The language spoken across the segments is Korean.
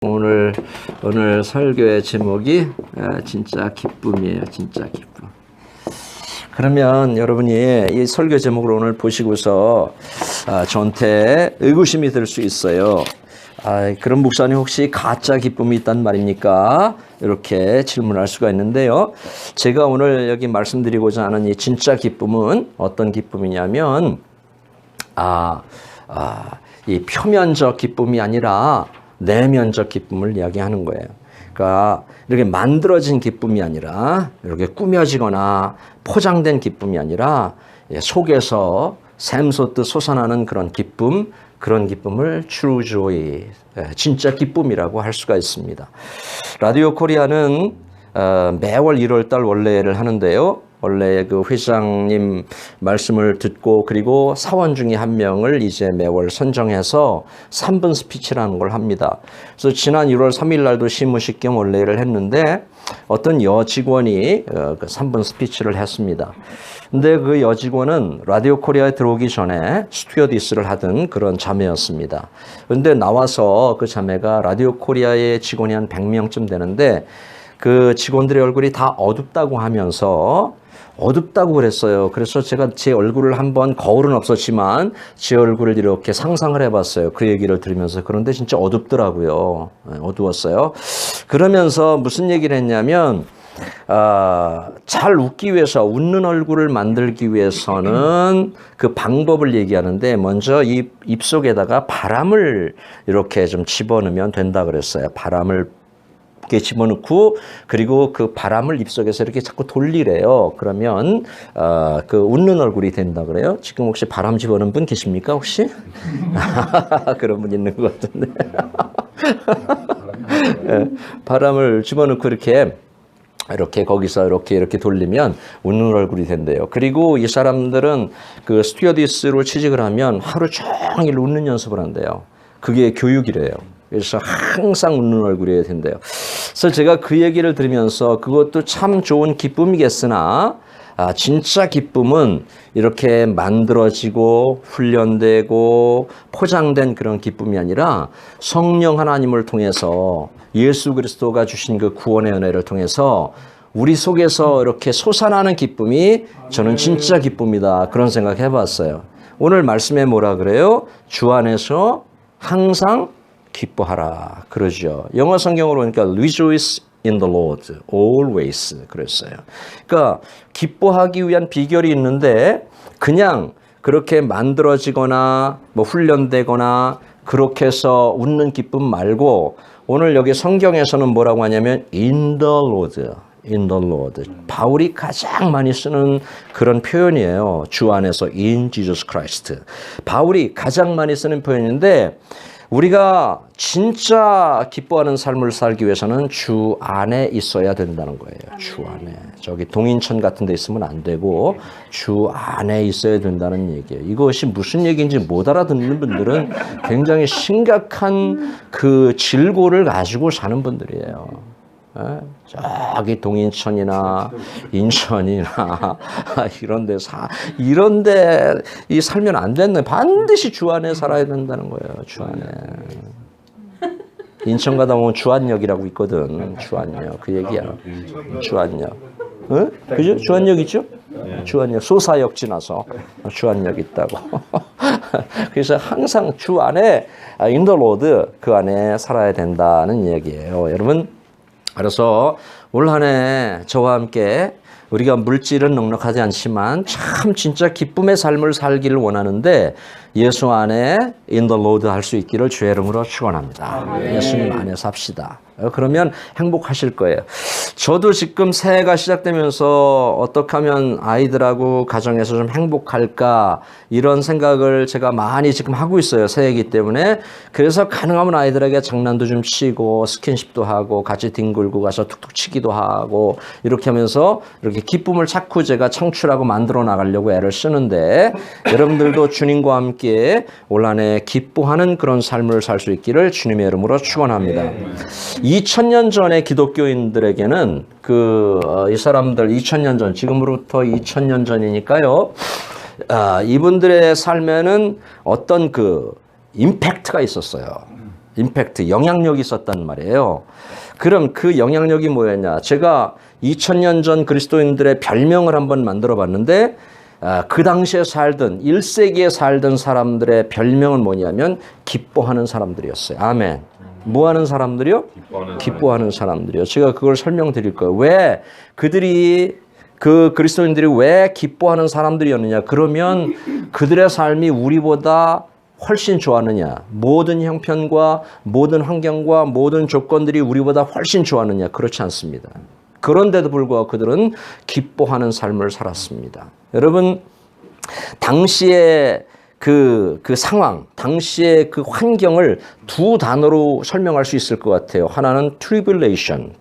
오늘 설교의 제목이 진짜 기쁨이에요. 진짜 기쁨. 그러면 여러분이 이 설교 제목을 오늘 보시고서 저한테 의구심이 들 수 있어요. 그런 목사님 혹시 가짜 기쁨이 있단 말입니까? 이렇게 질문할 수가 있는데요. 제가 오늘 여기 말씀드리고자 하는 이 진짜 기쁨은 어떤 기쁨이냐면 이 표면적 기쁨이 아니라 내면적 기쁨을 이야기하는 거예요. 그러니까 이렇게 만들어진 기쁨이 아니라 이렇게 꾸며지거나 포장된 기쁨이 아니라 속에서 샘솟듯 솟아나는 그런 기쁨, 그런 기쁨을 true joy, 진짜 기쁨이라고 할 수가 있습니다. 라디오 코리아는 매월 1월 달 원래를 하는데요. 원래 그 회장님 말씀을 듣고 그리고 사원 중에 한 명을 이제 매월 선정해서 3분 스피치라는 걸 합니다. 그래서 지난 1월 3일 날도 시무식 겸 원래를 했는데 어떤 여직원이 그 3분 스피치를 했습니다. 근데 그 여직원은 라디오 코리아에 들어오기 전에 스튜어디스를 하던 그런 자매였습니다. 근데 나와서 그 자매가 라디오 코리아의 직원이 한 100명쯤 되는데 그 직원들의 얼굴이 다 어둡다고 하면서 어둡다고 그랬어요. 그래서 제가 제 얼굴을 한번 거울은 없었지만 제 얼굴을 이렇게 상상을 해봤어요. 그 얘기를 들으면서. 그런데 진짜 어둡더라고요. 어두웠어요. 그러면서 무슨 얘기를 했냐면 잘 웃기 위해서 웃는 얼굴을 만들기 위해서는 그 방법을 얘기하는데 먼저 입속에다가 바람을 이렇게 좀 집어넣으면 된다 그랬어요. 바람을 이렇게 집어넣고 그리고 그 바람을 입속에서 이렇게 자꾸 돌리래요. 그러면 그 웃는 얼굴이 된다 그래요. 지금 혹시 바람 집어넣은 분 계십니까 혹시? 그런 분 있는 것 같은데. 바람을 집어넣고 이렇게 거기서 이렇게 돌리면 웃는 얼굴이 된대요. 그리고 이 사람들은 그 스튜어디스로 취직을 하면 하루 종일 웃는 연습을 한대요. 그게 교육이래요. 그래서 항상 웃는 얼굴이 된대요. 그래서 제가 그 얘기를 들으면서 그것도 참 좋은 기쁨이겠으나 진짜 기쁨은 이렇게 만들어지고 훈련되고 포장된 그런 기쁨이 아니라 성령 하나님을 통해서 예수 그리스도가 주신 그 구원의 은혜를 통해서 우리 속에서 이렇게 솟아나는 기쁨이 저는 진짜 기쁨이다. 그런 생각 해봤어요. 오늘 말씀에 뭐라 그래요? 주 안에서 항상 기뻐하라 그러죠. 영어 성경으로 보니까 rejoice in the Lord always 그랬어요. 그러니까 기뻐하기 위한 비결이 있는데 그냥 그렇게 만들어지거나 뭐 훈련되거나 그렇게 해서 웃는 기쁨 말고 오늘 여기 성경에서는 뭐라고 하냐면 in the Lord. in the Lord. 바울이 가장 많이 쓰는 그런 표현이에요. 주 안에서 in Jesus Christ. 바울이 가장 많이 쓰는 표현인데 우리가 진짜 기뻐하는 삶을 살기 위해서는 주 안에 있어야 된다는 거예요. 주 안에. 저기 동인천 같은 데 있으면 안 되고 주 안에 있어야 된다는 얘기예요. 이것이 무슨 얘기인지 못 알아듣는 분들은 굉장히 심각한 그 질고를 가지고 사는 분들이에요. 저기 동인천이나 인천이나 이런데 이 살면 안 됐네. 반드시 주 안에 살아야 된다는 거예요. 주 안에. 인천 가다 보면 주안역이라고 있거든. 주안역 그 얘기야. 주안역. 응? 그죠? 주안역 있죠? 주안역 소사역 지나서 주안역 있다고. 그래서 항상 주 안에 in the Lord 그 안에 살아야 된다는 얘기예요. 여러분. 그래서 올 한 해 저와 함께 우리가 물질은 넉넉하지 않지만 참 진짜 기쁨의 삶을 살기를 원하는데 예수 안에 in the Lord 할 수 있기를 주의 이름으로 축원합니다. 예수님 안에 삽시다. 그러면 행복하실 거예요. 저도 지금 새해가 시작되면서 어떻게 하면 아이들하고 가정에서 좀 행복할까 이런 생각을 제가 많이 지금 하고 있어요. 새해이기 때문에. 그래서 가능하면 아이들에게 장난도 좀 치고 스킨십도 하고 같이 뒹굴고 가서 툭툭 치기도 하고 이렇게 하면서 이렇게 기쁨을 자꾸 제가 창출하고 만들어 나가려고 애를 쓰는데 여러분들도 주님과 함께 올 한 해 기뻐하는 그런 삶을 살 수 있기를 주님의 이름으로 축원합니다. 2000년 전의 기독교인들에게는 이 사람들 2000년 전, 지금으로부터 2000년 전이니까요. 이분들의 삶에는 어떤 그 임팩트가 있었어요. 임팩트, 영향력이 있었단 말이에요. 그럼 그 영향력이 뭐였냐? 제가 2000년 전 그리스도인들의 별명을 한번 만들어 봤는데 그 당시에 살던 1세기에 살던 사람들의 별명은 뭐냐면 기뻐하는 사람들이었어요. 아멘. 뭐 하는 사람들이요? 기뻐하는 사람들이요. 제가 그걸 설명드릴 거예요. 왜 그들이 그 그리스도인들이 왜 기뻐하는 사람들이었느냐? 그러면 그들의 삶이 우리보다 훨씬 좋았느냐? 모든 형편과 모든 환경과 모든 조건들이 우리보다 훨씬 좋았느냐? 그렇지 않습니다. 그런데도 불구하고 그들은 기뻐하는 삶을 살았습니다. 여러분, 당시의 그 상황, 당시의 그 환경을 두 단어로 설명할 수 있을 것 같아요. 하나는 tribulation.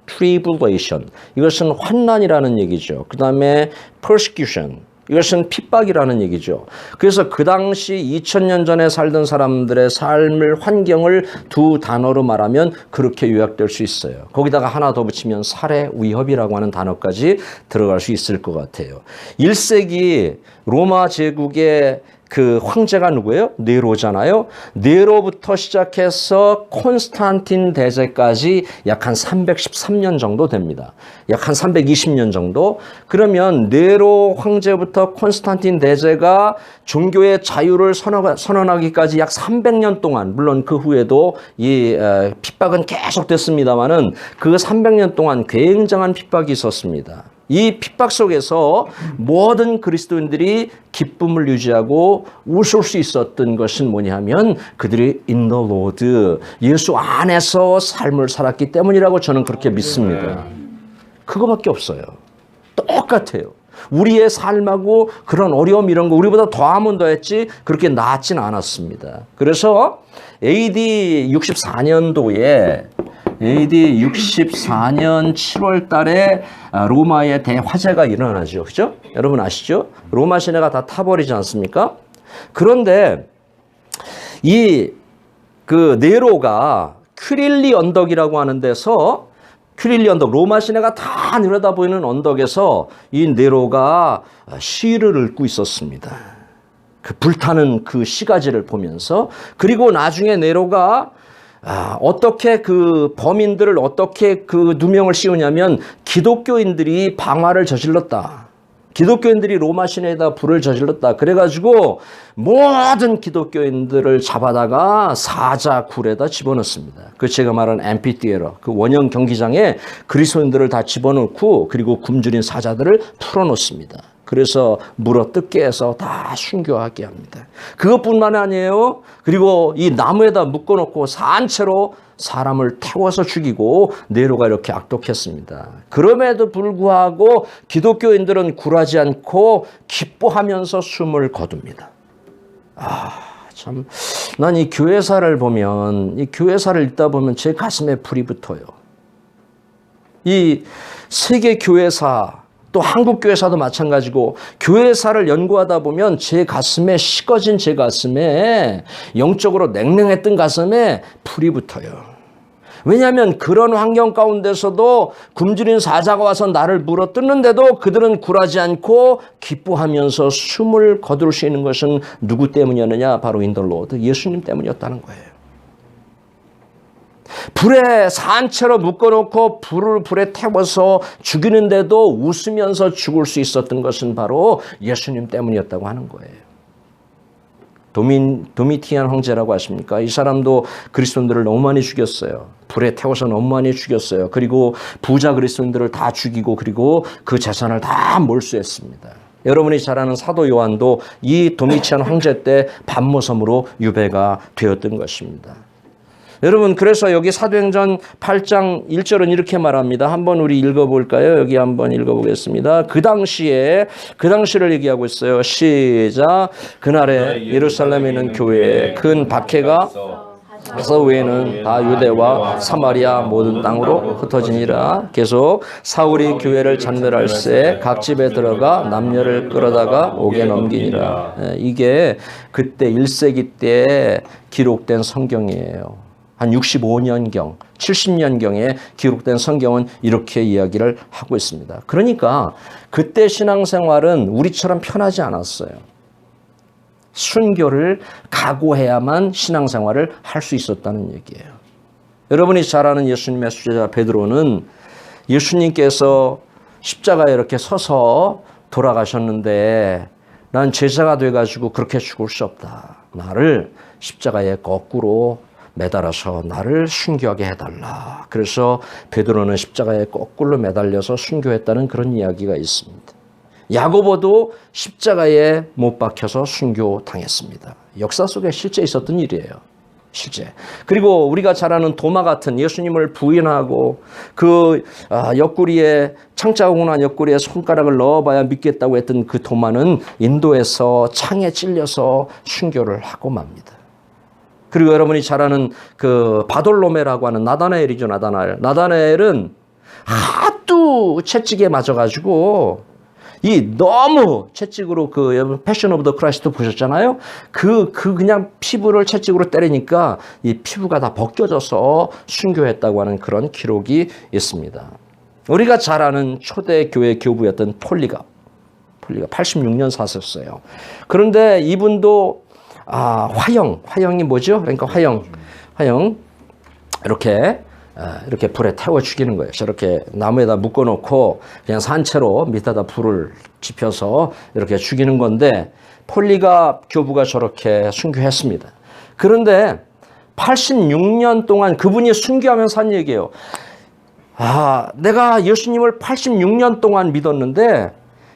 이것은 환난이라는 얘기죠. 그 다음에 persecution. 이것은 핍박이라는 얘기죠. 그래서 그 당시 2000년 전에 살던 사람들의 삶을, 환경을 두 단어로 말하면 그렇게 요약될 수 있어요. 거기다가 하나 더 붙이면 살해, 위협이라고 하는 단어까지 들어갈 수 있을 것 같아요. 1세기 로마 제국의 그 황제가 누구예요? 네로잖아요. 네로부터 시작해서 콘스탄틴 대제까지 약 한 313년 정도 됩니다. 약 한 320년 정도. 그러면 네로 황제부터 콘스탄틴 대제가 종교의 자유를 선언하기까지 약 300년 동안, 물론 그 후에도 이 핍박은 계속됐습니다만은 그 300년 동안 굉장한 핍박이 있었습니다. 이 핍박 속에서 모든 그리스도인들이 기쁨을 유지하고 웃을 수 있었던 것은 뭐냐면 그들이 in the Lord, 예수 안에서 삶을 살았기 때문이라고 저는 그렇게 믿습니다. 그거밖에 없어요. 똑같아요. 우리의 삶하고 그런 어려움 이런 거 우리보다 더하면 더했지 그렇게 나았진 않았습니다. 그래서 AD 64년도에 AD 64년 7월 달에 로마에 대화재가 일어나죠. 그죠? 여러분 아시죠? 로마 시내가 다 타버리지 않습니까? 그런데 그 네로가 퀴릴리 언덕이라고 하는 데서 퀴릴리 언덕, 로마 시내가 다 내려다 보이는 언덕에서 이 네로가 시를 읽고 있었습니다. 그 불타는 그 시가지를 보면서. 그리고 나중에 네로가 어떻게 그 범인들을 어떻게 그 누명을 씌우냐면 기독교인들이 방화를 저질렀다. 기독교인들이 로마 시내에다 불을 저질렀다. 그래가지고 모든 기독교인들을 잡아다가 사자굴에다 집어넣습니다. 그 제가 말한 앰피티에러, 그 원형 경기장에 그리스도인들을 다 집어넣고 그리고 굶주린 사자들을 풀어놓습니다. 그래서 물어뜯게 해서 다 순교하게 합니다. 그것뿐만 아니에요. 그리고 이 나무에다 묶어놓고 산채로 사람을 태워서 죽이고 네로가 이렇게 악독했습니다. 그럼에도 불구하고 기독교인들은 굴하지 않고 기뻐하면서 숨을 거둡니다. 참, 난 이 교회사를 보면, 이 교회사를 읽다 보면 제 가슴에 불이 붙어요. 이 세계 교회사, 또 한국 교회사도 마찬가지고 교회사를 연구하다 보면 제 가슴에 식어진 제 가슴에 영적으로 냉랭했던 가슴에 불이 붙어요. 왜냐하면 그런 환경 가운데서도 굶주린 사자가 와서 나를 물어뜯는데도 그들은 굴하지 않고 기뻐하면서 숨을 거둘 수 있는 것은 누구 때문이었느냐? 바로 in the Lord, 예수님 때문이었다는 거예요. 불에 산채로 묶어놓고 불에 태워서 죽이는데도 웃으면서 죽을 수 있었던 것은 바로 예수님 때문이었다고 하는 거예요. 도미티안 황제라고 하십니까? 이 사람도 그리스도인들을 너무 많이 죽였어요. 불에 태워서 너무 많이 죽였어요. 그리고 부자 그리스도인들을 다 죽이고 그리고 그 재산을 다 몰수했습니다. 여러분이 잘 아는 사도 요한도 이 도미티안 황제 때 반모섬으로 유배가 되었던 것입니다. 여러분, 그래서 여기 사도행전 8장 1절은 이렇게 말합니다. 한번 우리 읽어볼까요? 여기 한번 읽어보겠습니다. 그 당시를 얘기하고 있어요. 시작. 그날에 예루살렘에 있는 교회에 큰 박해가 서 외에는 다 유대와 사마리아 모든 땅으로 흩어지니라. 계속 사울이 교회를 전멸할새 각 집에 들어가 남녀를 끌어다가 옥에 넘기니라. 이게 그때 1세기 때 기록된 성경이에요. 한 65년경, 70년경에 기록된 성경은 이렇게 이야기를 하고 있습니다. 그러니까 그때 신앙생활은 우리처럼 편하지 않았어요. 순교를 각오해야만 신앙생활을 할 수 있었다는 얘기예요. 여러분이 잘 아는 예수님의 수제자 베드로는 예수님께서 십자가에 이렇게 서서 돌아가셨는데 난 제자가 돼가지고 그렇게 죽을 수 없다. 나를 십자가에 거꾸로 매달아서 나를 순교하게 해달라. 그래서 베드로는 십자가에 거꾸로 매달려서 순교했다는 그런 이야기가 있습니다. 야고보도 십자가에 못 박혀서 순교당했습니다. 역사 속에 실제 있었던 일이에요. 실제. 그리고 우리가 잘 아는 도마 같은 예수님을 부인하고 그 옆구리에 창자국을 난 옆구리에 손가락을 넣어봐야 믿겠다고 했던 그 도마는 인도에서 창에 찔려서 순교를 하고 맙니다. 그리고 여러분이 잘 아는 그 바돌로메라고 하는 나다나엘이죠. 나다나엘은 하도 채찍에 맞아가지고 이 너무 채찍으로 여러분 패션 오브 더 크라이스트 보셨잖아요. 그냥 피부를 채찍으로 때리니까 이 피부가 다 벗겨져서 순교했다고 하는 그런 기록이 있습니다. 우리가 잘 아는 초대 교회 교부였던 폴리가 86년 사셨어요. 그런데 이분도 화형이 뭐죠? 그러니까 화형 이렇게 불에 태워 죽이는 거예요. 저렇게 나무에다 묶어놓고 그냥 산채로 밑에다 불을 지펴서 이렇게 죽이는 건데 폴리가 교부가 저렇게 순교했습니다. 그런데 86년 동안 그분이 순교하면서 한 얘기예요. 내가 예수님을 86년 동안 믿었는데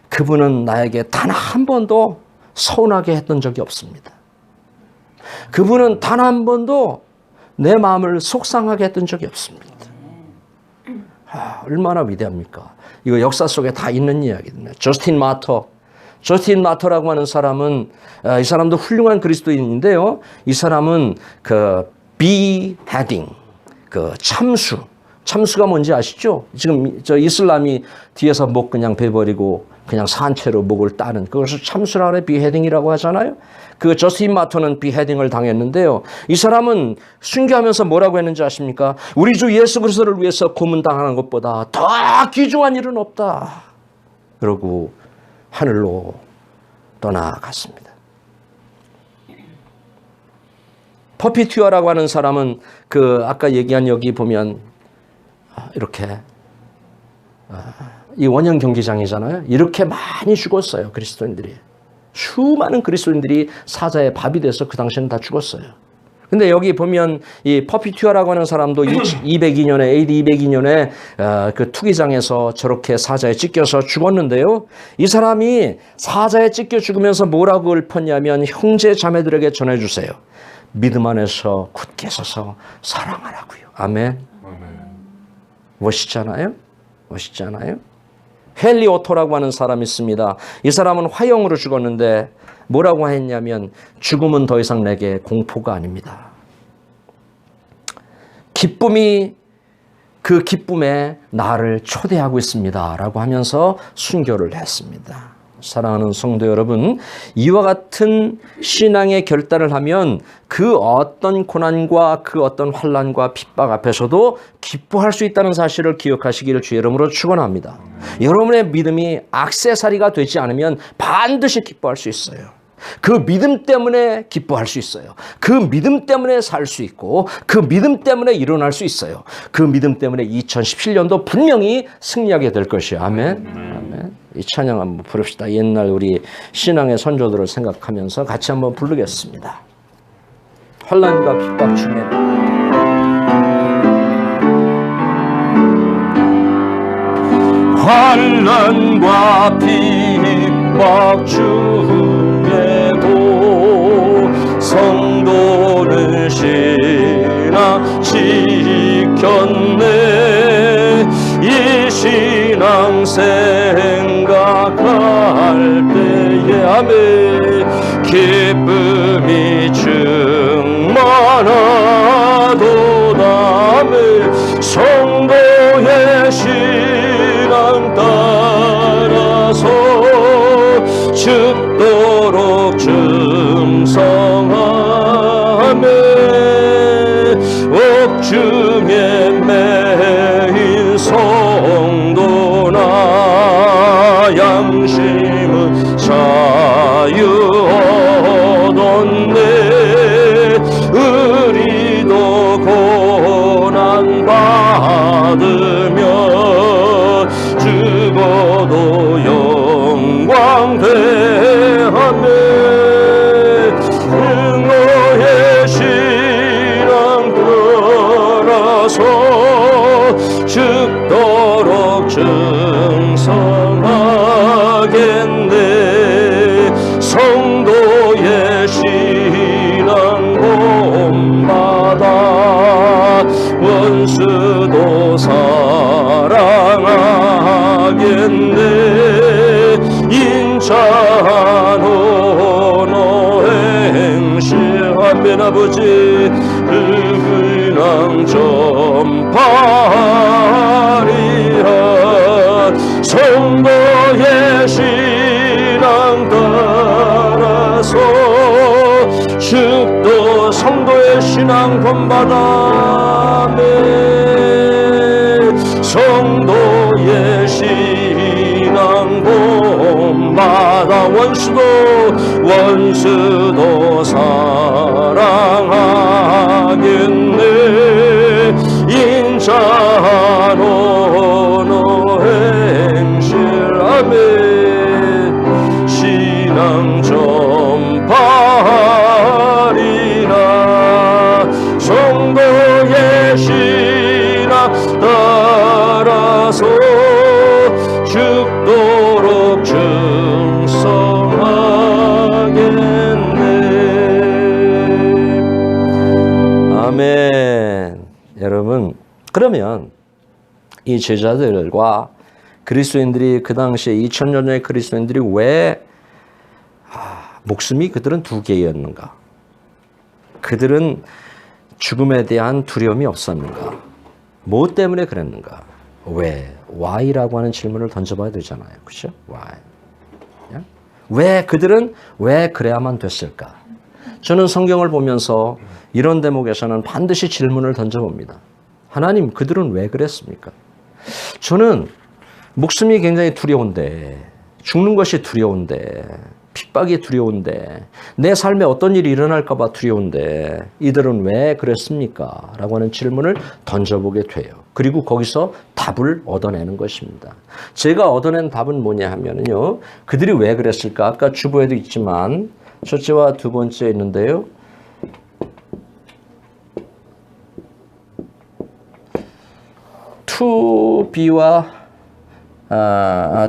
그분은 나에게 단 한 번도 서운하게 했던 적이 없습니다. 그분은 단 한 번도 내 마음을 속상하게 했던 적이 없습니다. 얼마나 위대합니까? 이거 역사 속에 다 있는 이야기입니다. 저스틴 마터라고 하는 사람은 이 사람도 훌륭한 그리스도인인데요. 이 사람은 beheading, 참수가 뭔지 아시죠? 지금 저 이슬람이 뒤에서 목 그냥 베버리고 그냥 산채로 목을 따는 그것을 참수라 그래 beheading이라고 하잖아요. 그 저스틴 마터는 비헤딩을 당했는데요. 이 사람은 순교하면서 뭐라고 했는지 아십니까? 우리 주 예수 그리스도를 위해서 고문당하는 것보다 더 귀중한 일은 없다. 그러고 하늘로 떠나갔습니다. 퍼피튜어라고 하는 사람은 아까 얘기한 여기 보면 이렇게 이 원형 경기장이잖아요. 이렇게 많이 죽었어요. 그리스도인들이. 수많은 그리스도인들이 사자의 밥이 돼서 그 당시에는 다 죽었어요. 근데 여기 보면 이 퍼피튜어라고 하는 사람도 202년에 AD 202년에 그 투기장에서 저렇게 사자에 찢겨서 죽었는데요. 이 사람이 사자에 찢겨 죽으면서 뭐라고 읊었냐면 형제 자매들에게 전해주세요. 믿음 안에서 굳게 서서 사랑하라고요. 아멘. 멋있잖아요. 헨리 오토라고 하는 사람이 있습니다. 이 사람은 화형으로 죽었는데 뭐라고 했냐면 죽음은 더 이상 내게 공포가 아닙니다. 기쁨이 그 기쁨에 나를 초대하고 있습니다. 라고 하면서 순교를 했습니다. 사랑하는 성도 여러분, 이와 같은 신앙의 결단을 하면 그 어떤 고난과 그 어떤 환난과 핍박 앞에서도 기뻐할 수 있다는 사실을 기억하시기를 주의 이름으로 축원합니다. 여러분의 믿음이 액세서리가 되지 않으면 반드시 기뻐할 수 있어요. 그 믿음 때문에 기뻐할 수 있어요. 그 믿음 때문에 살 수 있고 그 믿음 때문에 일어날 수 있어요. 그 믿음 때문에 2017년도 분명히 승리하게 될 것이에요. 아멘. 이 찬양 한번 부릅시다. 옛날 우리 신앙의 선조들을 생각하면서 같이 한번 부르겠습니다. 환난과 핍박 중에 환난과 핍박 중에도 성도는 신앙 지켰네. 이 신앙 생각할 때에 아멘 기쁨이 충만하도다. 아멘 성도의 신앙 따라서 죽도록 충성하며 옥중에 매인 성도나 양심은 자유 얻었네. 의리도 고난 받으며 죽어도 영광 되하며 너의 신앙 따라서 죽도록 증성하겠네. 성도의 신앙 본받아 원수도 사랑하겠네. 인자한 언어 행실하면 아버지 은왕 전파하리라. 성도의 신앙 따라서 죽도 성도의 신앙 본받아매. 성도의 신앙 본받아 원수도 사랑하겠네. 인자한 언어 행실하며 신앙 전파하리라. 성도의 신앙 따라서 죽도록 충성하겠네. 아멘. 여러분, 그러면 이 제자들과 그리스도인들이 그 당시에 2000년 전의 그리스도인들이 왜 목숨이 그들은 두 개였는가? 그들은 죽음에 대한 두려움이 없었는가? 뭐 때문에 그랬는가? 왜? Why라고 하는 질문을 던져봐야 되잖아요. 그렇죠? Why? 왜 그들은 왜 그래야만 됐을까? 저는 성경을 보면서 이런 대목에서는 반드시 질문을 던져봅니다. 하나님, 그들은 왜 그랬습니까? 저는 목숨이 굉장히 두려운데, 죽는 것이 두려운데, 핍박이 두려운데, 내 삶에 어떤 일이 일어날까 봐 두려운데 이들은 왜 그랬습니까? 라고 하는 질문을 던져보게 돼요. 그리고 거기서 답을 얻어내는 것입니다. 제가 얻어낸 답은 뭐냐 하면요, 그들이 왜 그랬을까? 아까 주보에도 있지만 첫째와 두 번째 있는데요. to be와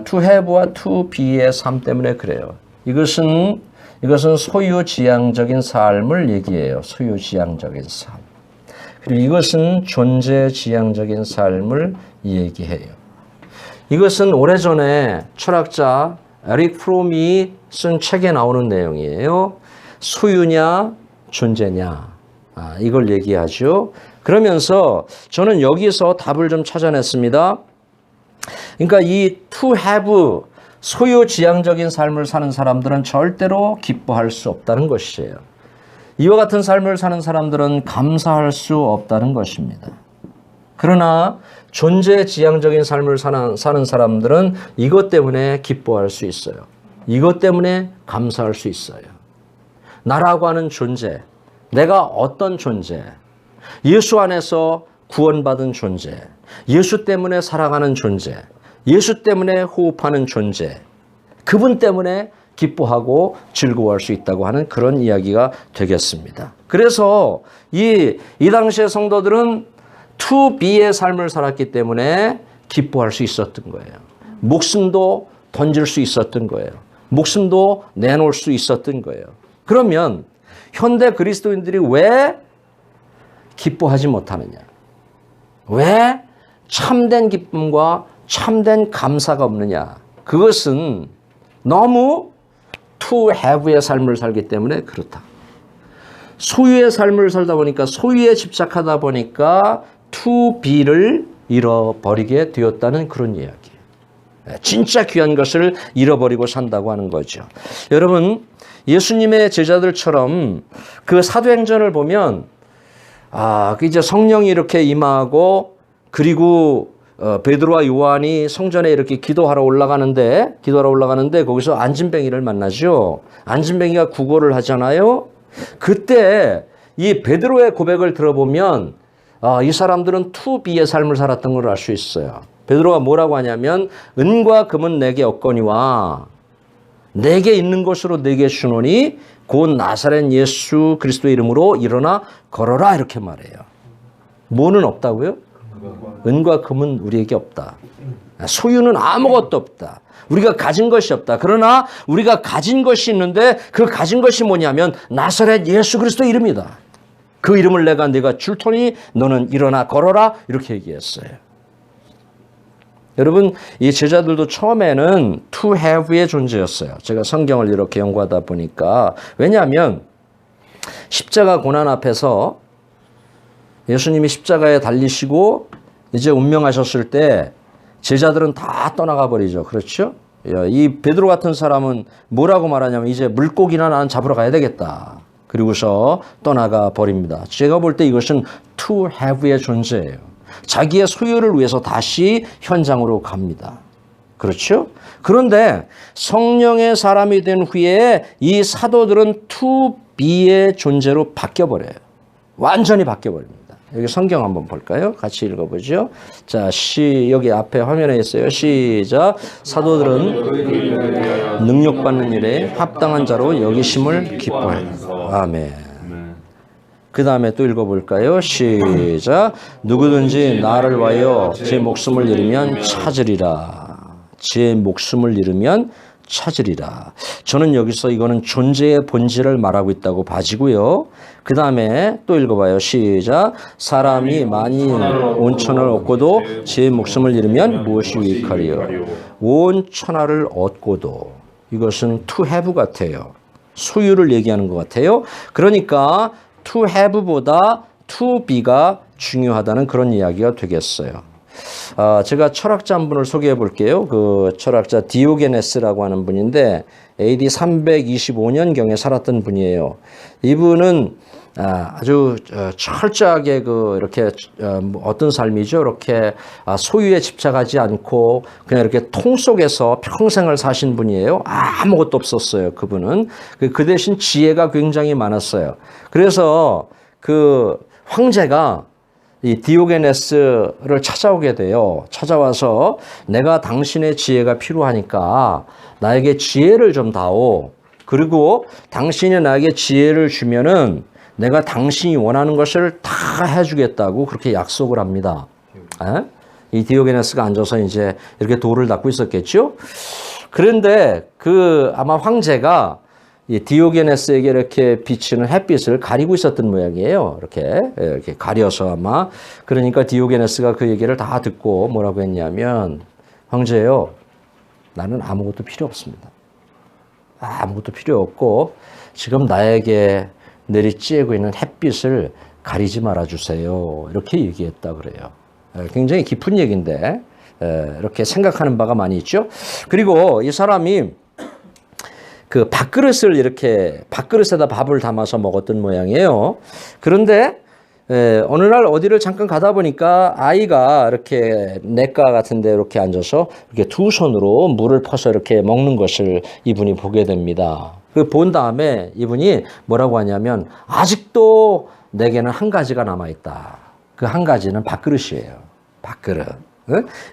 to have와 to be의 삶 때문에 그래요. 이것은 소유지향적인 삶을 얘기해요. 소유지향적인 삶. 그리고 이것은 존재지향적인 삶을 얘기해요. 이것은 오래전에 철학자 에릭 프롬이 쓴 책에 나오는 내용이에요. 소유냐 존재냐, 이걸 얘기하죠. 그러면서 저는 여기서 답을 좀 찾아냈습니다. 그러니까 이 to have, 소유지향적인 삶을 사는 사람들은 절대로 기뻐할 수 없다는 것이에요. 이와 같은 삶을 사는 사람들은 감사할 수 없다는 것입니다. 그러나 존재지향적인 삶을 사는 사람들은 이것 때문에 기뻐할 수 있어요. 이것 때문에 감사할 수 있어요. 나라고 하는 존재, 내가 어떤 존재, 예수 안에서 구원받은 존재, 예수 때문에 살아가는 존재, 예수 때문에 호흡하는 존재, 그분 때문에 기뻐하고 즐거워할 수 있다고 하는 그런 이야기가 되겠습니다. 그래서 이 당시의 성도들은 to be의 삶을 살았기 때문에 기뻐할 수 있었던 거예요. 목숨도 던질 수 있었던 거예요. 목숨도 내놓을 수 있었던 거예요. 그러면 현대 그리스도인들이 왜 기뻐하지 못하느냐? 왜 참된 기쁨과 참된 감사가 없느냐? 그것은 너무 to have의 삶을 살기 때문에 그렇다. 소유의 삶을 살다 보니까, 소유에 집착하다 보니까 to be를 잃어버리게 되었다는 그런 이야기. 진짜 귀한 것을 잃어버리고 산다고 하는 거죠. 여러분, 예수님의 제자들처럼 그 사도행전을 보면 이제 성령이 이렇게 임하고, 그리고 베드로와 요한이 성전에 이렇게 기도하러 올라가는데 거기서 안진뱅이를 만나죠. 안진뱅이가 구걸을 하잖아요. 그때 이 베드로의 고백을 들어보면 이 사람들은 투비의 삶을 살았던 걸 알 수 있어요. 베드로가 뭐라고 하냐면 은과 금은 내게 없거니와 내게 있는 것으로 내게 주노니 곧 나사렛 예수 그리스도의 이름으로 일어나 걸어라 이렇게 말해요. 뭐는 없다고요? 은과 금은 우리에게 없다. 소유는 아무것도 없다. 우리가 가진 것이 없다. 그러나 우리가 가진 것이 있는데 그 가진 것이 뭐냐면 나사렛 예수 그리스도의 이름이다. 그 이름을 내가 줄 테니 너는 일어나 걸어라 이렇게 얘기했어요. 여러분 이 제자들도 처음에는 to have의 존재였어요. 제가 성경을 이렇게 연구하다 보니까 왜냐하면 십자가 고난 앞에서 예수님이 십자가에 달리시고 이제 운명하셨을 때 제자들은 다 떠나가 버리죠. 그렇죠? 이 베드로 같은 사람은 뭐라고 말하냐면 이제 물고기나 나는 잡으러 가야 되겠다. 그리고서 떠나가 버립니다. 제가 볼 때 이것은 to have의 존재예요. 자기의 소유를 위해서 다시 현장으로 갑니다. 그렇죠? 그런데 성령의 사람이 된 후에 이 사도들은 to be의 존재로 바뀌어버려요. 완전히 바뀌어버립니다. 여기 성경 한번 볼까요? 같이 읽어보죠. 자, 여기 앞에 화면에 있어요. 시작. 사도들은 능력받는 일에 합당한 자로 여기심을 기뻐해요. 아멘. 그 다음에 또 읽어볼까요? 시작. 누구든지 나를 위하여 제 목숨을 잃으면 찾으리라. 제 목숨을 잃으면 찾으리라. 저는 여기서 이거는 존재의 본질을 말하고 있다고 봐지고요. 그 다음에 또 읽어봐요. 시작. 사람이 만일 온 천하를 얻고도 제 목숨을 잃으면 무엇이 유익하리요? 온 천하를 얻고도. 이것은 to have 같아요. 소유를 얘기하는 것 같아요. 그러니까 to have보다 to be가 중요하다는 그런 이야기가 되겠어요. 제가 철학자 한 분을 소개해 볼게요. 그 철학자 디오게네스라고 하는 분인데 AD 325년경에 살았던 분이에요. 이분은 아주 철저하게 이렇게 어떤 삶이죠? 이렇게 소유에 집착하지 않고 그냥 이렇게 통 속에서 평생을 사신 분이에요. 아무것도 없었어요. 그분은. 그 대신 지혜가 굉장히 많았어요. 그래서 그 황제가 이 디오게네스를 찾아오게 돼요. 찾아와서 내가 당신의 지혜가 필요하니까 나에게 지혜를 좀 다오. 그리고 당신이 나에게 지혜를 주면은 내가 당신이 원하는 것을 다 해주겠다고 그렇게 약속을 합니다. 이 디오게네스가 앉아서 이제 이렇게 돌을 닦고 있었겠죠. 그런데 아마 황제가 이 디오게네스에게 이렇게 비치는 햇빛을 가리고 있었던 모양이에요. 이렇게 가려서 아마. 그러니까 디오게네스가 그 얘기를 다 듣고 뭐라고 했냐면 황제요, 나는 아무것도 필요 없습니다. 아무것도 필요 없고 지금 나에게 내리쬐고 있는 햇빛을 가리지 말아주세요. 이렇게 얘기했다 그래요. 굉장히 깊은 얘기인데 이렇게 생각하는 바가 많이 있죠. 그리고 이 사람이 그 밥그릇에다 밥을 담아서 먹었던 모양이에요. 그런데 어느 날 어디를 잠깐 가다 보니까 아이가 이렇게 냇가 같은 데 이렇게 앉아서 이렇게 두 손으로 물을 퍼서 이렇게 먹는 것을 이분이 보게 됩니다. 그 본 다음에 이분이 뭐라고 하냐면 아직도 내게는 한 가지가 남아있다. 그 한 가지는 밥그릇이에요. 밥그릇.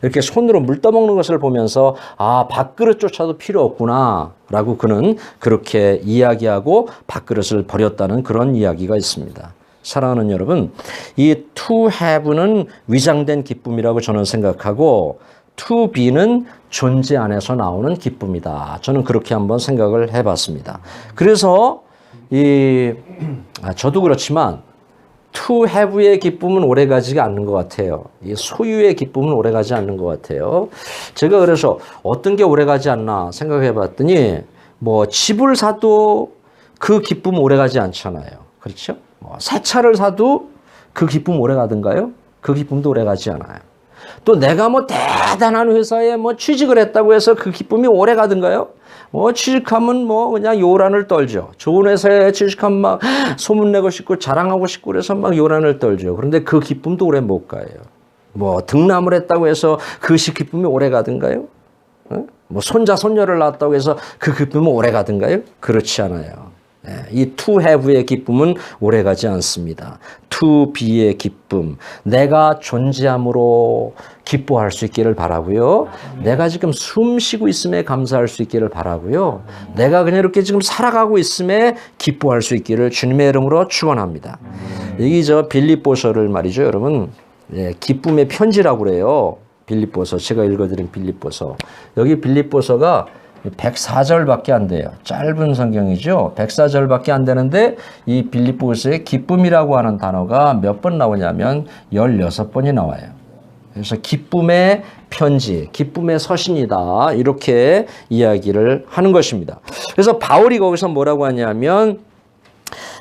이렇게 손으로 물 떠먹는 것을 보면서 밥그릇조차도 필요 없구나 라고 그는 그렇게 이야기하고 밥그릇을 버렸다는 그런 이야기가 있습니다. 사랑하는 여러분, 이 to have는 위장된 기쁨이라고 저는 생각하고 to be는 존재 안에서 나오는 기쁨이다. 저는 그렇게 한번 생각을 해봤습니다. 그래서 저도 그렇지만 to have의 기쁨은 오래가지가 않는 것 같아요. 이 소유의 기쁨은 오래가지 않는 것 같아요. 제가 그래서 어떤 게 오래가지 않나 생각해 봤더니 뭐 집을 사도 그 기쁨은 오래가지 않잖아요. 그렇죠? 새 차를 사도 그 기쁨 오래가든가요? 그 기쁨도 오래가지 않아요. 또 내가 뭐 대단한 회사에 뭐 취직을 했다고 해서 그 기쁨이 오래가든가요? 취직하면 그냥 요란을 떨죠. 좋은 회사에 취직하면 막 소문내고 싶고 자랑하고 싶고 그래서 막 요란을 떨죠. 그런데 그 기쁨도 오래 못 가요. 등남을 했다고 해서 그 기쁨이 오래 가든가요? 손자, 손녀를 낳았다고 해서 그 기쁨이 오래 가든가요? 그렇지 않아요. 이 to have의 기쁨은 오래가지 않습니다. to be의 기쁨, 내가 존재함으로 기뻐할 수 있기를 바라고요. 내가 지금 숨 쉬고 있음에 감사할 수 있기를 바라고요. 내가 그냥 이렇게 지금 살아가고 있음에 기뻐할 수 있기를 주님의 이름으로 축원합니다. 여기 저 빌립보서를 말이죠, 여러분. 기쁨의 편지라고 그래요. 빌립보서, 제가 읽어드린 빌립보서. 여기 빌립보서가 104절밖에 안 돼요. 짧은 성경이죠. 104절밖에 안 되는데 이 빌립보서에 기쁨이라고 하는 단어가 몇 번 나오냐면 16번이 나와요. 그래서 기쁨의 편지, 기쁨의 서신이다. 이렇게 이야기를 하는 것입니다. 그래서 바울이 거기서 뭐라고 하냐면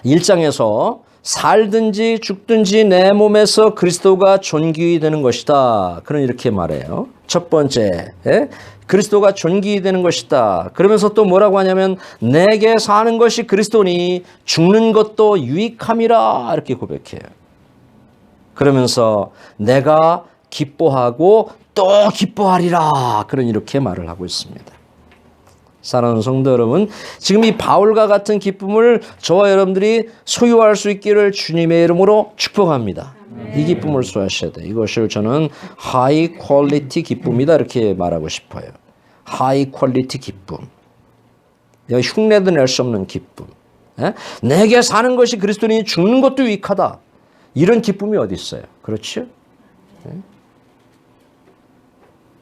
1장에서 살든지 죽든지 내 몸에서 그리스도가 존귀 되는 것이다. 그는 이렇게 말해요. 첫 번째, 그리스도가 존귀 되는 것이다. 그러면서 또 뭐라고 하냐면 내게 사는 것이 그리스도니 죽는 것도 유익함이라 이렇게 고백해요. 그러면서 내가 기뻐하고 또 기뻐하리라. 그런 이렇게 말을 하고 있습니다. 사랑하는 성도 여러분, 지금 이 바울과 같은 기쁨을 저와 여러분들이 소유할 수 있기를 주님의 이름으로 축복합니다. 이 기쁨을 소유하셔야 돼요. 이것을 저는 하이 퀄리티 기쁨이다 이렇게 말하고 싶어요. 하이 퀄리티 기쁨. 흉내도 낼 수 없는 기쁨. 내게 사는 것이 그리스도니 죽는 것도 유익하다. 이런 기쁨이 어디 있어요? 그렇죠?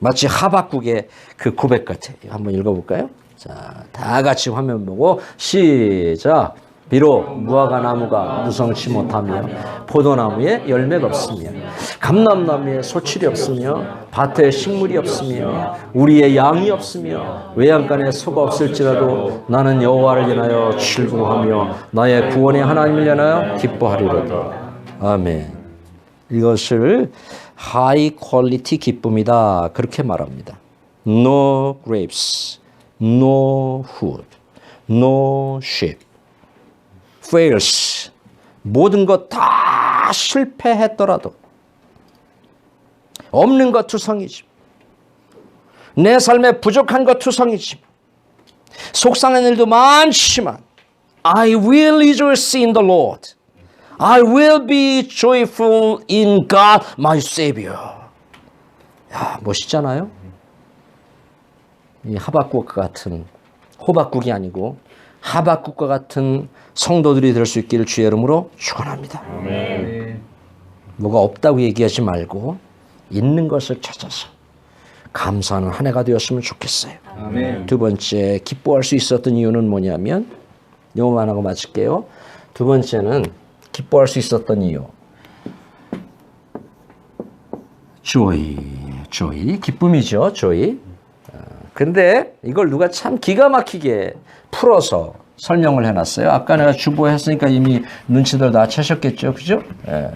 마치 하박국의 그 고백 같아요. 한번 읽어볼까요? 자, 다 같이 화면 보고 시작. 비록 무화과 나무가 무성치 못하며 포도나무에 열매가 없으며 감람나무에 소출이 없으며 밭에 식물이 없으며 우리의 양이 없으며 외양간에 소가 없을지라도 나는 여호와를 인하여 즐거워하며 나의 구원의 하나님을 인하여 기뻐하리로다. 아멘. 이것을 하이 퀄리티 기쁨이다. 그렇게 말합니다. No grapes, no food, no sheep, fails. 모든 것 다 실패했더라도 없는 것 투성이지. 내 삶에 부족한 것 투성이지. 속상한 일도 많지만 I will rejoice in the Lord. I will be joyful in God, my Savior. 야, 멋있잖아요? 이 하박국과 같은, 호박국이 아니고 하박국과 같은 성도들이 될 수 있기를 주의 이름으로 축원합니다. 뭐가 없다고 얘기하지 말고 있는 것을 찾아서 감사하는 한 해가 되었으면 좋겠어요. 아멘. 두 번째, 기뻐할 수 있었던 이유는 뭐냐면, 영어만 하고 마칠게요. 두 번째는 기뻐할 수 있었던 이유. joy, 기쁨이죠, joy. 근데 이걸 누가 참 기가 막히게 풀어서 설명을 해놨어요. 아까 내가 주보했으니까 이미 눈치들 다 채셨겠죠, 그죠? 예.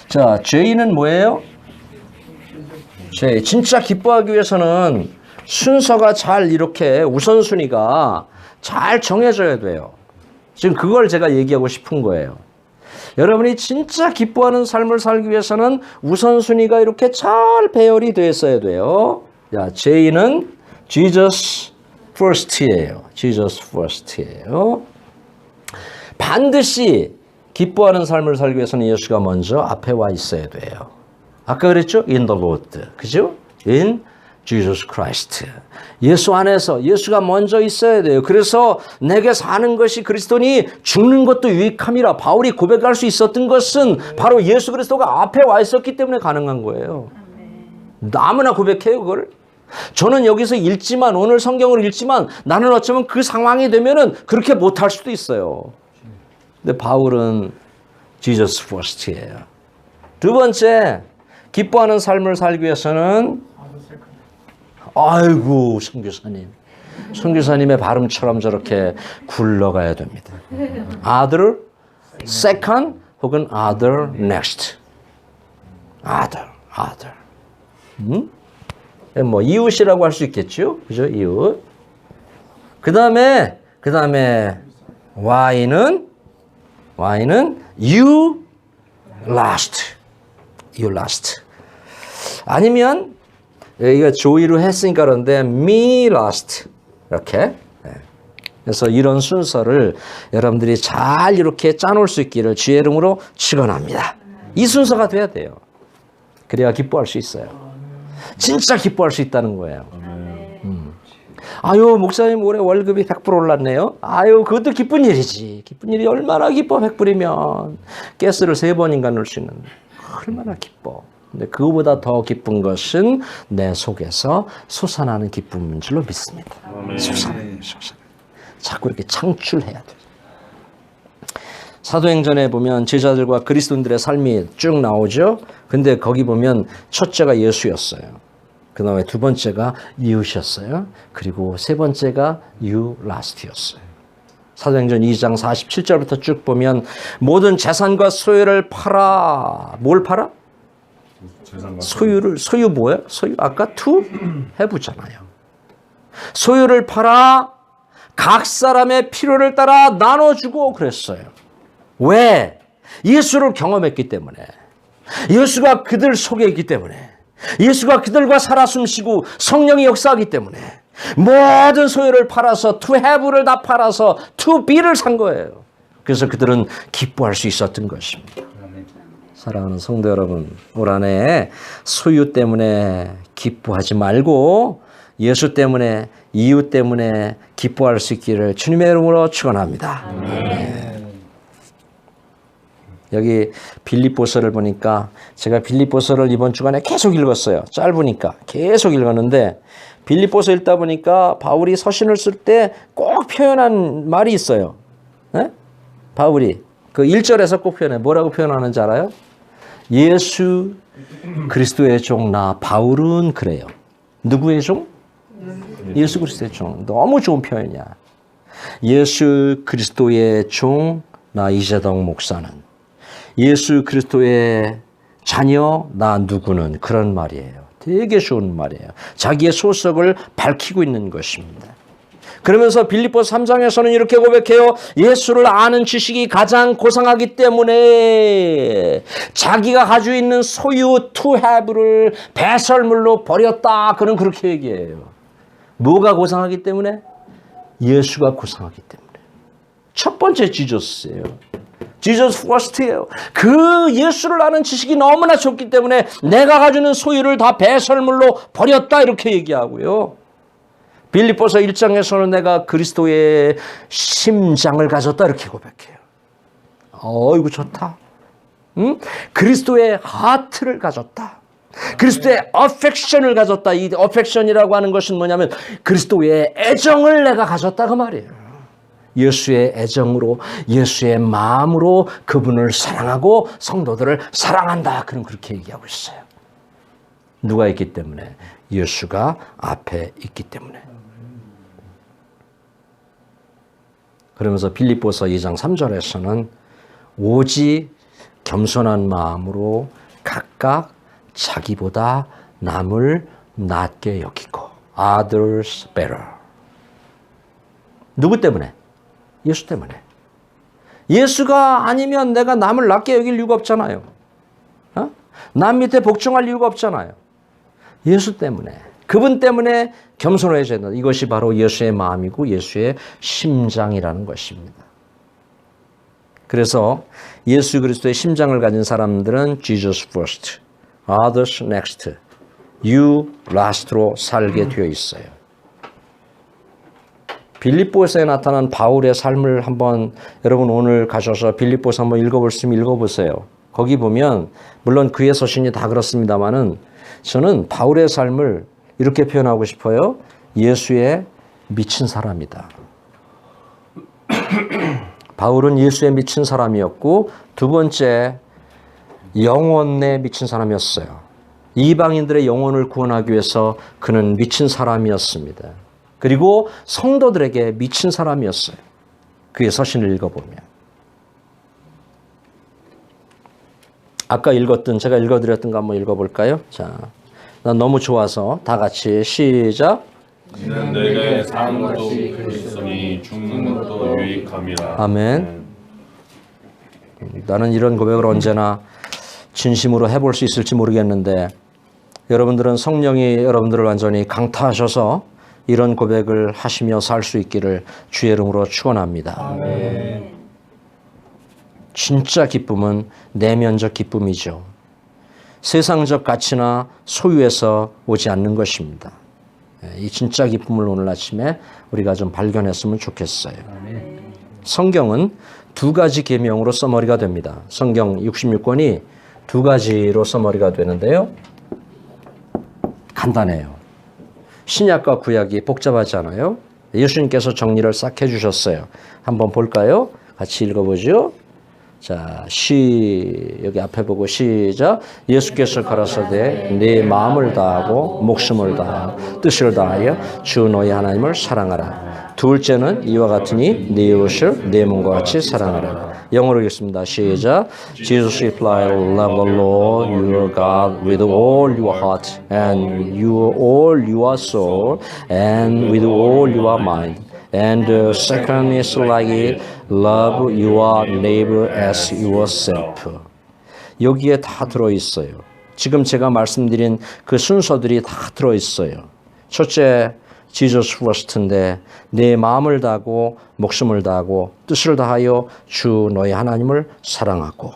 자, joy는 뭐예요? 진짜 기뻐하기 위해서는 순서가 잘 이렇게 우선순위가 잘 정해져야 돼요. 지금 그걸 제가 얘기하고 싶은 거예요. 여러분이 진짜 기뻐하는 삶을 살기 위해서는 우선순위가 이렇게 잘 배열이 되어 있어야 돼요. 자, J는 Jesus first예요. Jesus first예요. 반드시 기뻐하는 삶을 살기 위해서는 예수가 먼저 앞에 와 있어야 돼요. 아까 그랬죠? In the Lord. 그죠? In Jesus Christ. 예수 안에서 예수가 먼저 있어야 돼요. 그래서 내게 사는 것이 그리스도니 죽는 것도 유익함이라 바울이 고백할 수 있었던 것은 바로 예수 그리스도가 앞에 와 있었기 때문에 가능한 거예요. 아무나 고백해요, 그걸. 저는 여기서 읽지만, 오늘 성경을 읽지만 나는 어쩌면 그 상황이 되면은 그렇게 못할 수도 있어요. 근데 바울은 Jesus first예요. 두 번째, 기뻐하는 삶을 살기 위해서는 아이고 선교사님의 발음처럼 저렇게 굴러가야 됩니다. Other, second 혹은 other, next. Other. 뭐 이웃이라고 할 수 있겠죠, 그죠? 이웃. 그 다음에 Y는 you last. 아니면 여기가 조이로 했으니까 그런데 me last 이렇게 그래서 이런 순서를 여러분들이 잘 이렇게 짜놓을 수 있기를 주의 이름으로 축원합니다. 이 순서가 돼야 돼요. 그래야 기뻐할 수 있어요. 진짜 기뻐할 수 있다는 거예요. 아유, 목사님 올해 월급이 100% 올랐네요. 아유, 그것도 기쁜 일이지. 기쁜 일이 얼마나 기뻐, 100불이면. 가스를 3번인가 넣을 수 있는데. 얼마나 기뻐. 근데 그거보다 더 기쁜 것은 내 속에서 솟아나는 기쁨인 줄로 믿습니다. 솟아나요. 자꾸 이렇게 창출해야 돼. 사도행전에 보면 제자들과 그리스도인들의 삶이 쭉 나오죠. 근데 거기 보면 첫째가 예수였어요. 그 다음에 두 번째가 이웃이었어요. 그리고 세 번째가 you last였어요. 사도행전 2장 47절부터 쭉 보면 모든 재산과 소유를 팔아. 뭘 팔아? 소유 뭐예요? 소유 아까 to have잖아요. 소유를 팔아 각 사람의 필요를 따라 나눠주고 그랬어요. 왜? 예수를 경험했기 때문에. 예수가 그들 속에 있기 때문에. 예수가 그들과 살아 숨쉬고 성령이 역사하기 때문에 모든 소유를 팔아서 to have를 다 팔아서 to be를 산 거예요. 그래서 그들은 기뻐할 수 있었던 것입니다. 사랑하는 성도 여러분, 올 한해 소유 때문에 기뻐하지 말고 예수 때문에 이웃 때문에 기뻐할 수 있기를 주님의 이름으로 축원합니다. 여기 빌립보서를 보니까 제가 빌립보서를 이번 주간에 계속 읽었어요. 짧으니까 계속 읽었는데 빌립보서 읽다 보니까 바울이 서신을 쓸 때 꼭 표현한 말이 있어요. 네? 바울이 그 1절에서 꼭 표현해. 뭐라고 표현하는지 알아요? 예수 그리스도의 종 나 바울은 그래요. 누구의 종? 예수 그리스도의 종. 너무 좋은 표현이야. 예수 그리스도의 종 나 이재동 목사는 예수 그리스도의 자녀 나 누구는 그런 말이에요. 되게 좋은 말이에요. 자기의 소속을 밝히고 있는 것입니다. 그러면서 빌립보서 3장에서는 이렇게 고백해요. 예수를 아는 지식이 가장 고상하기 때문에 자기가 가지고 있는 소유 to have를 배설물로 버렸다. 그는 그렇게 얘기해요. 뭐가 고상하기 때문에? 예수가 고상하기 때문에. 첫 번째 지저스예요. 지저스 퍼스트예요. 그 예수를 아는 지식이 너무나 좋기 때문에 내가 가지고 있는 소유를 다 배설물로 버렸다 이렇게 얘기하고요. 빌립보서 1장에서는 내가 그리스도의 심장을 가졌다 이렇게 고백해요. 이거 좋다. 응? 그리스도의 하트를 가졌다. 그리스도의 어펙션을 가졌다. 이 어펙션이라고 하는 것은 뭐냐면 그리스도의 애정을 내가 가졌다 그 말이에요. 예수의 애정으로 예수의 마음으로 그분을 사랑하고 성도들을 사랑한다. 그는 그렇게 얘기하고 있어요. 누가 있기 때문에? 예수가 앞에 있기 때문에. 그러면서 빌립보서 2장 3절에서는 오직 겸손한 마음으로 각각 자기보다 남을 낮게 여기고 others better. 누구 때문에? 예수 때문에. 예수가 아니면 내가 남을 낮게 여길 이유가 없잖아요. 남 밑에 복종할 이유가 없잖아요. 예수 때문에. 그분 때문에 겸손해져야 된다. 이것이 바로 예수의 마음이고 예수의 심장이라는 것입니다. 그래서 예수 그리스도의 심장을 가진 사람들은 Jesus first, others next, you last로 살게 되어 있어요. 빌립보서에 나타난 바울의 삶을 한번 여러분 오늘 가셔서 빌립보서 한번 읽어볼 수 있으면 읽어보세요. 거기 보면 물론 그의 서신이 다 그렇습니다만은 저는 바울의 삶을 이렇게 표현하고 싶어요. 예수의 미친 사람이다. 바울은 예수에 미친 사람이었고 두 번째 영혼에 미친 사람이었어요. 이방인들의 영혼을 구원하기 위해서 그는 미친 사람이었습니다. 그리고 성도들에게 미친 사람이었어요. 그의 서신을 읽어보면. 아까 읽었던 제가 읽어드렸던 거 한번 읽어볼까요? 자, 난 너무 좋아서 다 같이 시작. 이는 내게 사는 것도 그리스도니 죽는 것도 유익함이라. 아멘. 나는 이런 고백을 언제나 진심으로 해볼 수 있을지 모르겠는데 여러분들은 성령이 여러분들을 완전히 강타하셔서 이런 고백을 하시며 살 수 있기를 주의 이름으로 축원합니다. 아멘. 진짜 기쁨은 내면적 기쁨이죠. 세상적 가치나 소유에서 오지 않는 것입니다. 이 진짜 기쁨을 오늘 아침에 우리가 좀 발견했으면 좋겠어요. 성경은 두 가지 계명으로 써머리가 됩니다. 성경 66권이 두 가지로 써머리가 되는데요. 간단해요. 신약과 구약이 복잡하지 않아요. 예수님께서 정리를 싹 해주셨어요. 한번 볼까요? 같이 읽어보죠. 자, 여기 앞에 보고 시작. 예수께서 가라사대 네 마음을 다하고 목숨을 다하고 뜻을 다하여 주 너희 하나님을 사랑하라. 둘째는 이와 같으니 네 이웃을 네 몸과 같이 사랑하라. 영어로 읽겠습니다. 시작. Jesus replied, love the Lord your God with all your heart and all your soul and with all your mind. And the second is like it, love your neighbor as yourself. 여기에 다 들어있어요. 지금 제가 말씀드린 그 순서들이 다 들어있어요. 첫째, Jesus first인데 내 마음을 다하고 목숨을 다하고 뜻을 다하여 주 너희 하나님을 사랑하고.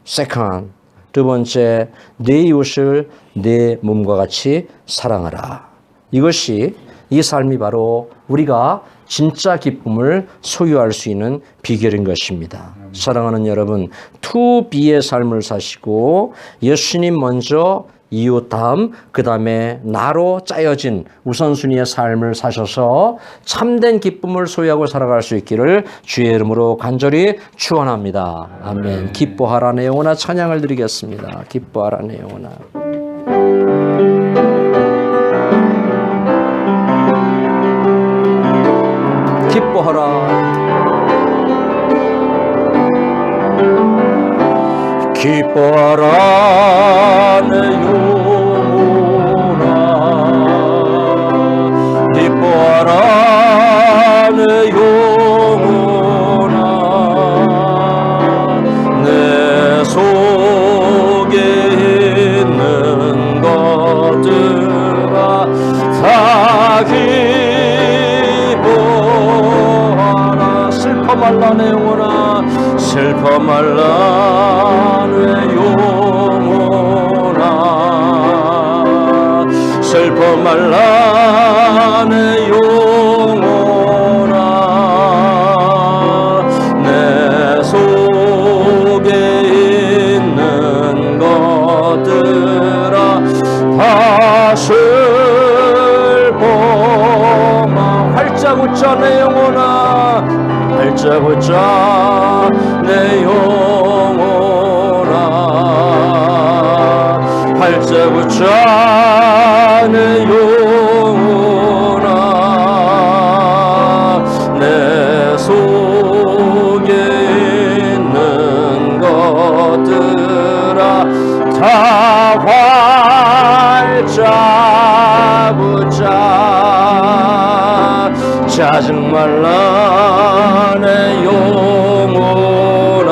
Second, 두 번째, 내 이웃을 내 몸과 같이 사랑하라. 이것이 이 삶이 바로 우리가 진짜 기쁨을 소유할 수 있는 비결인 것입니다. 사랑하는 여러분, to be의 삶을 사시고 예수님 먼저 이웃 다음 그 다음에 나로 짜여진 우선순위의 삶을 사셔서 참된 기쁨을 소유하고 살아갈 수 있기를 주의 이름으로 간절히 축원합니다. 아멘. 기뻐하라 내 영혼아 찬양을 드리겠습니다. 기뻐하라 내 영혼아. 기뻐하라. 기뻐하라 내 영혼아. 기뻐하라 내 영혼아. 내 속에 있는 것들아 다 기뻐하라. 슬퍼 말라 내 영혼아. 슬퍼 말라 내 영혼아. 슬퍼 말라 내 영혼아. 내 속에 있는 것들아 다 슬퍼마. 활짝 웃자 내 영혼아. 활짝 웃자 내 영혼아. 활짝 웃자 내 영혼아. 내 속에 있는 것들아 다 활짝 웃자. 짜증 말라 내 영혼아.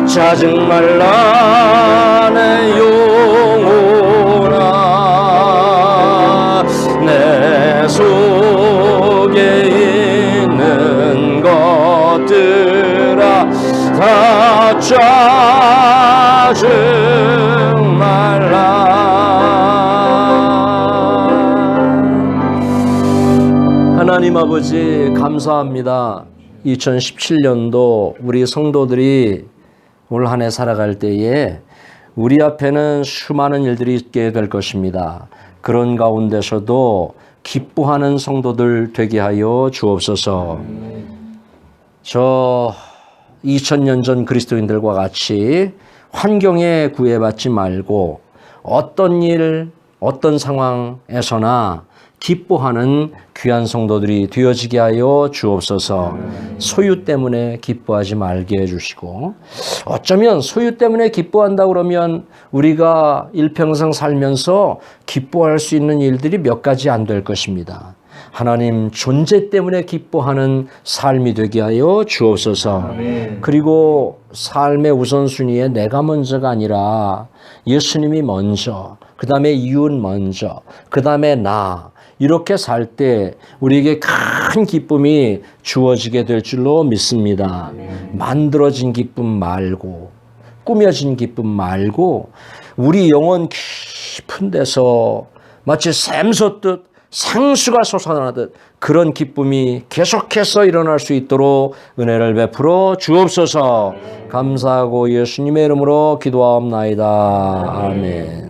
짜증 말라 내 영혼아. 내 속에 있는 것들아 다 짜증 말라. 하나님 아버지 감사합니다. 2017년도 우리 성도들이 올 한 해 살아갈 때에 우리 앞에는 수많은 일들이 있게 될 것입니다. 그런 가운데서도 기뻐하는 성도들 되게 하여 주옵소서. 저 2000년 전 그리스도인들과 같이 환경에 구애받지 말고 어떤 일, 어떤 상황에서나 기뻐하는 귀한 성도들이 되어지게 하여 주옵소서. 소유 때문에 기뻐하지 말게 해주시고, 어쩌면 소유 때문에 기뻐한다 그러면 우리가 일평생 살면서 기뻐할 수 있는 일들이 몇 가지 안 될 것입니다. 하나님 존재 때문에 기뻐하는 삶이 되게 하여 주옵소서. 아멘. 그리고 삶의 우선순위에 내가 먼저가 아니라 예수님이 먼저, 그 다음에 이웃 먼저, 그 다음에 나. 이렇게 살 때 우리에게 큰 기쁨이 주어지게 될 줄로 믿습니다. 만들어진 기쁨 말고, 꾸며진 기쁨 말고, 우리 영혼 깊은 데서 마치 샘솟듯 생수가 솟아나듯 그런 기쁨이 계속해서 일어날 수 있도록 은혜를 베풀어 주옵소서. 감사하고 예수님의 이름으로 기도하옵나이다. 아멘.